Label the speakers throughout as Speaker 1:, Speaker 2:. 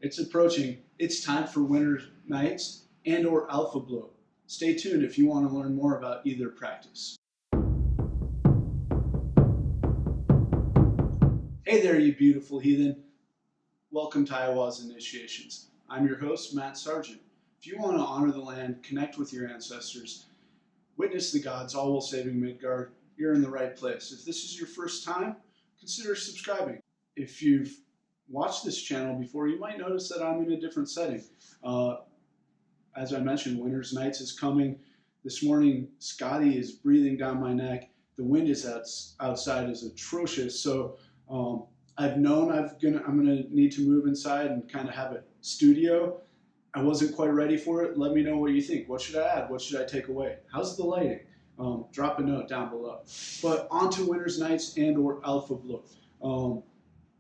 Speaker 1: It's approaching. It's time for winter nights and or Alfablot. Stay tuned if you want to learn more about either practice. Hey there, you beautiful heathen. Welcome to Iowa's Initiations. I'm your host, Matt Sargent. If you want to honor the land, connect with your ancestors, witness the gods, all while saving Midgard, you're in the right place. If this is your first time, consider subscribing. If you've watched this channel before, you might notice that I'm in a different setting. As I mentioned, Winter's Nights is coming. This morning, Scotty is breathing down my neck. The wind is outside is atrocious. So I've known I'm gonna need to move inside and kind of have a studio. I wasn't quite ready for it. Let me know what you think. What should I add? What should I take away? How's the lighting? Drop a note down below. But on to Winter's Nights and or Alfablot.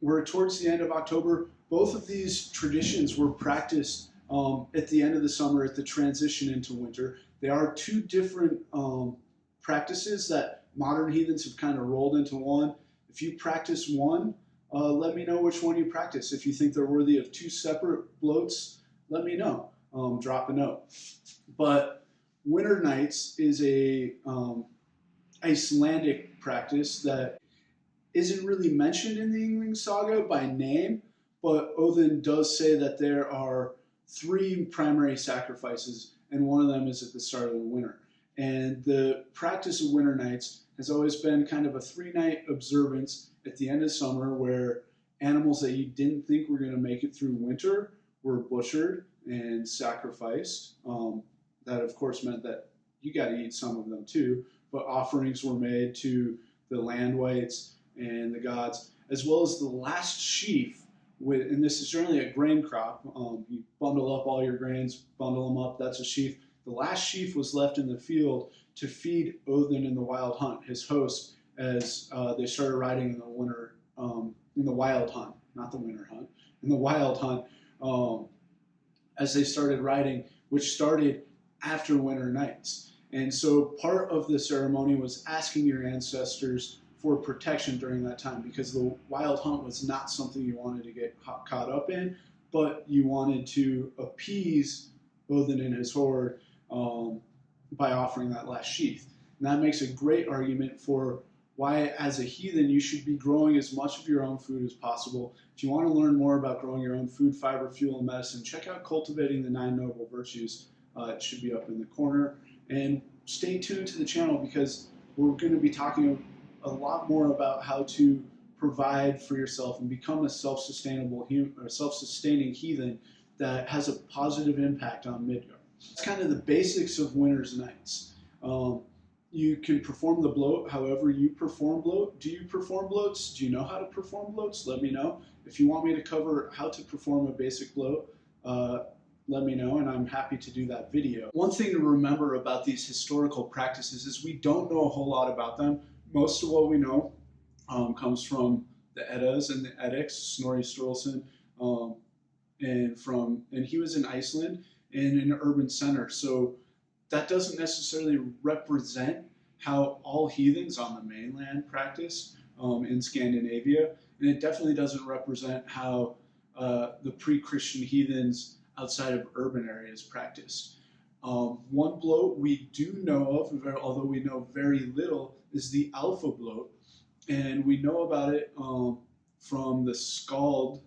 Speaker 1: We're towards the end of October. Both of these traditions were practiced at the end of the summer at the transition into winter. They are two different practices that modern heathens have kind of rolled into one. If you practice one, let me know which one you practice. If you think they're worthy of two separate bloats, let me know. Drop a note. But Winter Nights is a Icelandic practice that isn't really mentioned in the Yngling Saga by name, but Odin does say that there are 3 primary sacrifices, and one of them is at the start of the winter. And the practice of Winter Nights has always been kind of a 3-night observance at the end of summer where animals that you didn't think were going to make it through winter were butchered and sacrificed. That of course meant that you got to eat some of them too, but offerings were made to the land wights and the gods, as well as the last sheaf, and this is generally a grain crop. You bundle up all your grains, bundle them up, that's a sheaf. The last sheaf was left in the field to feed Odin in the wild hunt, his host, as they started riding in the winter, in the wild hunt, not the winter hunt, in the wild hunt, as they started riding, which started after Winter Nights. And so part of the ceremony was asking your ancestors for protection during that time, because the wild hunt was not something you wanted to get caught up in, but you wanted to appease Odin and his horde by offering that last sheath. And that makes a great argument for why, as a heathen, you should be growing as much of your own food as possible. If you want to learn more about growing your own food, fiber, fuel, and medicine, check out Cultivating the 9 Noble Virtues. It should be up in the corner. And stay tuned to the channel, because we're going to be talking a lot more about how to provide for yourself and become a self-sustainable or self-sustaining heathen that has a positive impact on Midgard. It's kind of the basics of Winter's Nights. You can perform the bloat however you perform bloat. Do you perform bloats? Do you know how to perform bloats? Let me know. If you want me to cover how to perform a basic bloat, let me know, and I'm happy to do that video. One thing to remember about these historical practices is we don't know a whole lot about them. Most of what we know comes from the Eddas and the Eddics, Snorri Sturluson, and he was in Iceland in an urban center. So that doesn't necessarily represent how all heathens on the mainland practice in Scandinavia, and it definitely doesn't represent how the pre-Christian heathens outside of urban areas practiced. One bloat we do know of, although we know very little, is the Alfablot, and we know about it from the Skald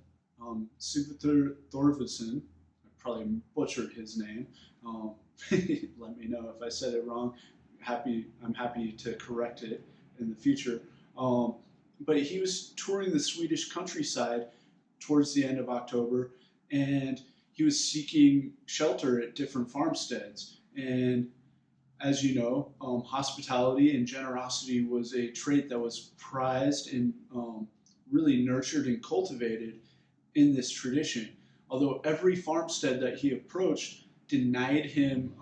Speaker 1: Sigurður Þórðarson. I probably butchered his name. Let me know if I said it wrong. I'm happy to correct it in the future. But he was touring the Swedish countryside towards the end of October, and he was seeking shelter at different farmsteads. And as you know, hospitality and generosity was a trait that was prized and really nurtured and cultivated in this tradition. Although every farmstead that he approached denied him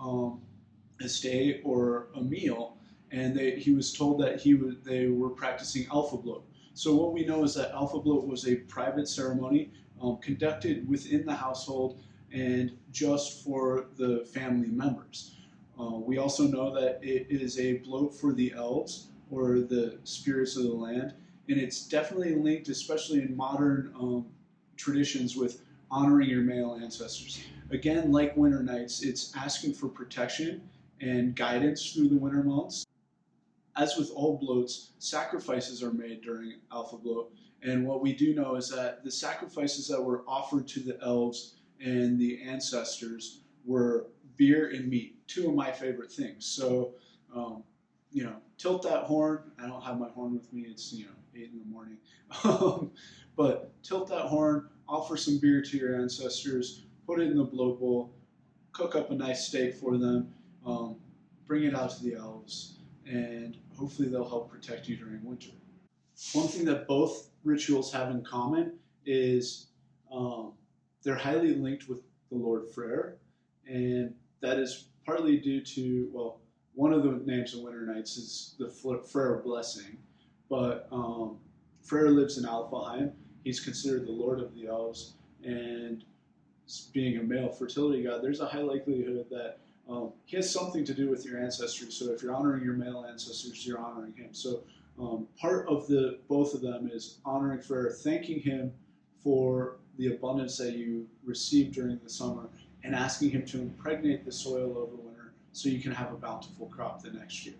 Speaker 1: a stay or a meal, and he was told that they were practicing Alfablot. So what we know is that Alfablot was a private ceremony conducted within the household and just for the family members. We also know that it is a bloat for the elves, or the spirits of the land, and it's definitely linked, especially in modern traditions, with honoring your male ancestors. Again, like winter nights, it's asking for protection and guidance through the winter months. As with all bloats, sacrifices are made during Alfablot. And what we do know is that the sacrifices that were offered to the elves and the ancestors were beer and meat, two of my favorite things. So, tilt that horn. I don't have my horn with me. It's 8 in the morning. But tilt that horn. Offer some beer to your ancestors. Put it in the bloat bowl. Cook up a nice steak for them. Bring it out to the elves, and hopefully they'll help protect you during winter. One thing that both rituals have in common is they're highly linked with the Lord Frey, and that is partly due to, well, one of the names of Winter Nights is the Frey blessing, but Frey lives in Alfheim. He's considered the Lord of the Elves, and being a male fertility god, there's a high likelihood that he has something to do with your ancestry. So if you're honoring your male ancestors, you're honoring him. So part of both of them is honoring Frey, thanking him for the abundance that you received during the summer, and asking him to impregnate the soil over winter so you can have a bountiful crop the next year.